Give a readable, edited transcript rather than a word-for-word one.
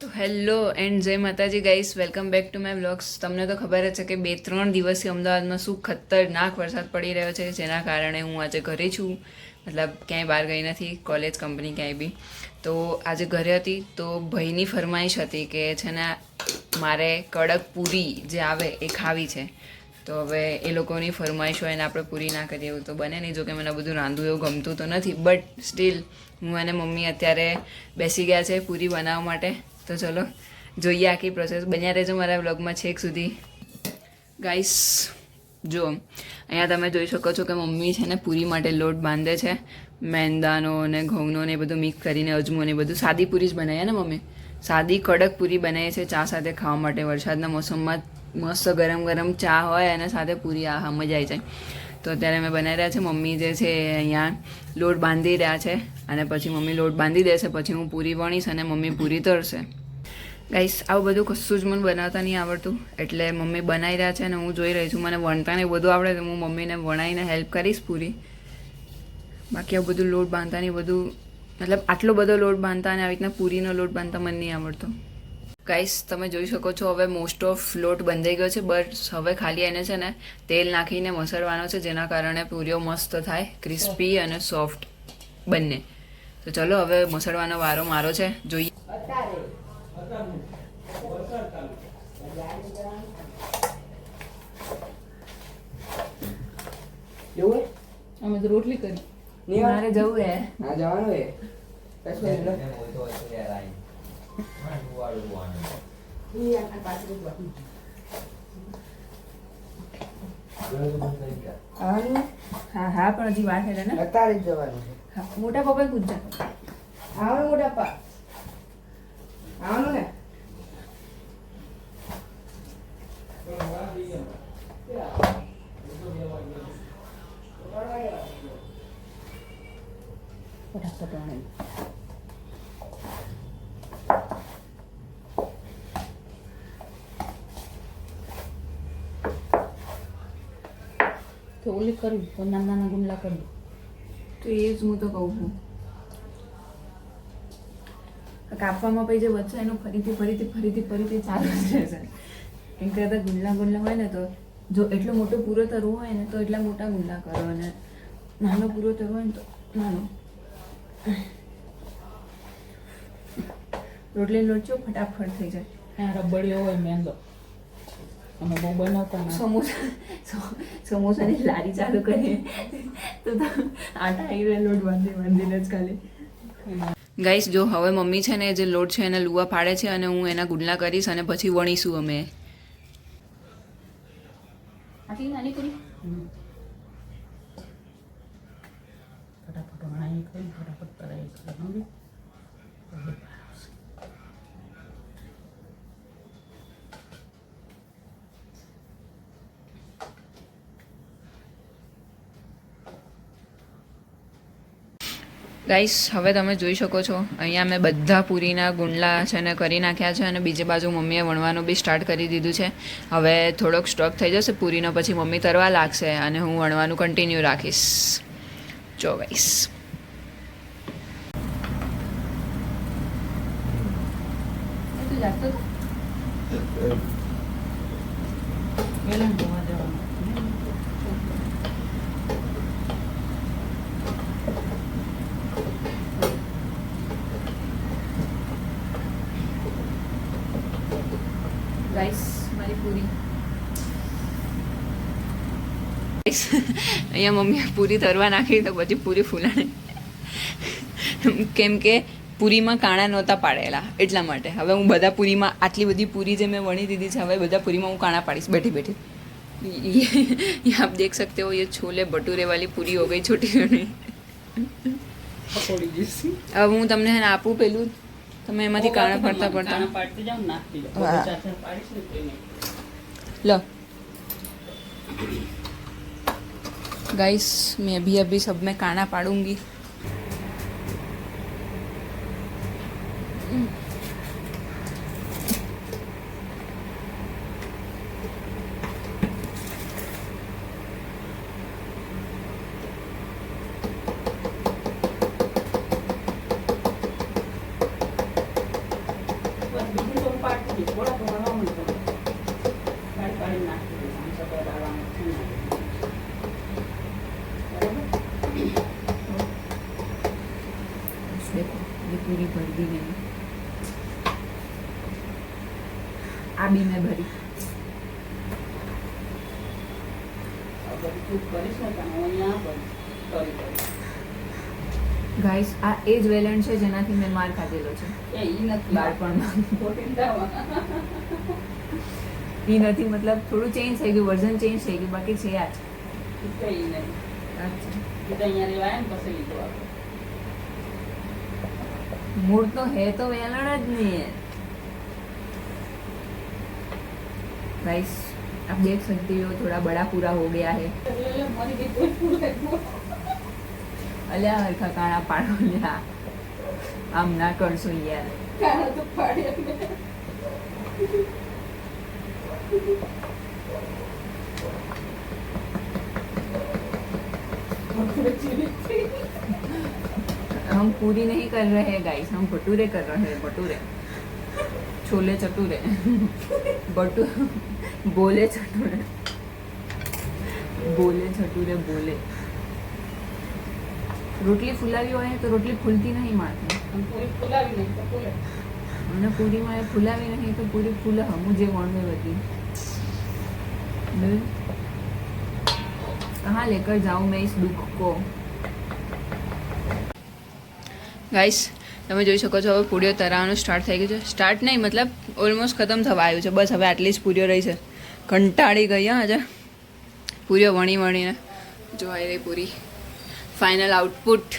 તો hello and જય માતાજી guys, welcome back to my vlogs. તમને તો ખબર જ છે કે 2-3 દિવસથી અમદાવાદમાં શું ખતરનાક વરસાદ પડી રહ્યો છે, જેના કારણે હું આજે ઘરે છું. મતલબ ક્યાંય બહાર ગઈ નથી, કોલેજ કંપની ક્યાંય બી. તો આજે ઘરે હતી તો ભાઈની ફરમાઈશ હતી કે છે ને મારે કડક પૂરી જે આવે એ ખાવી છે. તો હવે એ લોકોની ફરમાઈશ હોય ને આપણે પૂરી ના કરીએ એવું તો બને નહીં. જો કે મને બધું રાંધવું એવું ગમતું તો નથી, બટ સ્ટીલ હું અને મમ્મી અત્યારે બેસી ગયા છે પૂરી બનાવવા માટે. તો ચલો જોઈએ આખી પ્રોસેસ. બન્યા રહેજો મારા વ્લોગમાં છેક સુધી. ગાઈસ જો અહીંયા તમે જોઈ શકો છો કે મમ્મી છે ને પૂરી માટે લોટ બાંધે છે. મેંદાનો ને ઘઉંનો ને એ બધું મિક્સ કરીને અજમો ને બધું. સાદી પૂરી જ બનાવીએ ને મમ્મી, સાદી કડક પૂરી બનાવીએ છે ચા સાથે ખાવા માટે. વરસાદના મોસમમાં મસ્ત ગરમ ગરમ ચા હોય અને સાથે પૂરી, આહા મજા આવી જાય. તો અત્યારે અમે બનાવી રહ્યા છે. મમ્મી જે છે અહીંયા લોટ બાંધી રહ્યા છે અને પછી મમ્મી લોટ બાંધી દેશે, પછી હું પૂરી વણીશ અને મમ્મી પૂરી તળશે. ગાઈસ આવું બધું કશું જ મને બનાવતા નહીં આવડતું, એટલે મમ્મી બનાવી રહ્યા છે અને હું જોઈ રહી છું. મને વણતા ને બધું આવડે તો હું મમ્મીને વણાવીને હેલ્પ કરીશ પૂરી. બાકી આવું બધું લોટ બાંધતા નહીં બધું, મતલબ આટલો બધો લોટ બાંધતા અને આવી રીતના પૂરીનો લોટ બાંધતા મને નહીં આવડતો. ગાઈસ તમે જોઈ શકો છો હવે મોસ્ટ ઓફ લોટ બંધાઈ ગયો છે, બટ હવે ખાલી એને છે ને તેલ નાખીને મસળવાનો છે, જેના કારણે પૂરીઓ મસ્ત થાય, ક્રિસ્પી અને સોફ્ટ બંને. તો ચલો હવે મસળવાનો વારો મારો છે, જોઈએ. અમે તો રોટલી કરી, મારે જવું હે. ના જવાનું હે હા હા પણ હજી વાર છે ને. અત્યારે જ જવાનું છે. હા, મોટા પપ્પા પૂછજા. આવવાનું મોટા પપ્પા, આવવાનું ને. ફટાફટ વણાવી. તો ઓલી કરવી તો નાના નાના ગુંડલા કરી. તો એ જ હું તો કહું છું. કાપવામાં પછી જે વધશે એનું ફરીથી ચાલુ જ રહેશે. એમ કરતા ગુંડલા હોય ને તો જો એટલો મોટો પૂરો તરવો હોય ને તો એટલા મોટા ગુંડલા કરો, અને નાનો પૂરો તરવો હોય ને તો નાનો. રોટલી લોટ છો ફટાફટ થઈ જાય. રબડીઓ હોય મેંદો, અમે બહુ બનાવતા સમોસાની લારી ચાલુ કરીએ તો આટા આવી લોટ બાંધીને જ ખાલી. ગાઈસ જો હવે મમ્મી છે ને જે લોટ છે એને લુવા પાડે છે અને હું એના ગુંડલા કરીશ અને પછી વણીશું અમે. આટલી નાની પૂરી ફટાફટ વણાઈ કરી ફટાફટ તરાઈ કરી. ગાઈસ હવે તમે જોઈ શકો છો અહીંયા મેં બધા પૂરીના ગુંડલા છે ને કરી નાખ્યા છે અને બીજી બાજુ મમ્મીએ વણવાનું બી સ્ટાર્ટ કરી દીધું છે. હવે થોડોક સ્ટોક થઈ જશે પૂરીનો, પછી મમ્મી તરવા લાગશે અને હું વણવાનું કન્ટિન્યુ રાખીશ. જો ગાઈસ વેલણ ધોવા દેવાનું. ગાઈસ મારી પૂરી અહીંયા મમ્મીએ પૂરી તરવા નાખી તો પછી પૂરી ફૂલાણે, કેમ કે પૂરીમાં કાણા નહોતા પાડેલા એટલા માટે. હવે હું બધા પૂરીમાં આટલી બધી પૂરી જે મેં વણી દીધી છે, હવે બધા પૂરીમાં હું કાણા પાડીશ બેઠી બેઠી. ये आप देख सकते हो, ये छोले भटूरे वाली पूरी हो गई छोटी छोटी. હવે હું તમને હે ને આપું પેલું, તમે એમાંથી કાણા પડતા પાડતી જાઓ, નાખતી જાઓ. હા. ચાર ચાર પાડીશ ને તો નહીં. लो गाइस मैं अभी सब में काना पाड़ूंगी. આ બી મેં ભરી. અગર તું કરીશ ને તો હું અહીંયા કરી ગાઈસ આ એ જ વેલણ છે જેનાથી મેં માર ખાધેલો છે એ ઈ નથી બાળપણમાં. ખોટીંદામાં એ નથી મતલબ થોડું ચેન્જ થઈ ગયું, વર્ઝન ચેન્જ થઈ ગયું, બાકી છે આ જ. કઈ નહીં અચ્છા, એ તો અહીંયા રેવાય ને પછી લીધું આપણે મૂળ તો હે તો વેલણ જ નહીં. गाइस आप देख सकते हो थोड़ा बड़ा पूरा हो गया है. એટલે મારી બી કોઈ ફૂલે અલ્યા હરખા કાણા પાડો લ્યા, આમ ના કરશો યાર. કાળા તો પાડે हम पूरी नहीं कर रहे हैं गाइस, हम भटूरे कर रहे हैं, भटूरे, छोले चटूरे, भटू बोले चटूरे, बोले चटूरे बोले. રોટલી ફુલાવી હોય તો રોટલી ફૂલતી નહીં મારથી, પૂરી ફુલાવી નહીં તો ફૂલે અને પૂરીમાં ફુલાવી નહીં તો પૂરી ફૂલે હમું જે વણવે બધી. कहाँ लेकर जाऊँ मैं इस दुख को. ગાઈસ તમે જોઈ શકો છો હવે પૂરીઓ તરાવાનું સ્ટાર્ટ થઈ ગયું છે. સ્ટાર્ટ નહીં મતલબ ઓલમોસ્ટ ખતમ થવા આવ્યું છે. બસ હવે આટલી જ પૂરીઓ રહી છે. કંટાળી ગઈ હા આજે પૂરીઓ વણી વણીને. જો આવી રહી પૂરી, ફાઇનલ આઉટપુટ.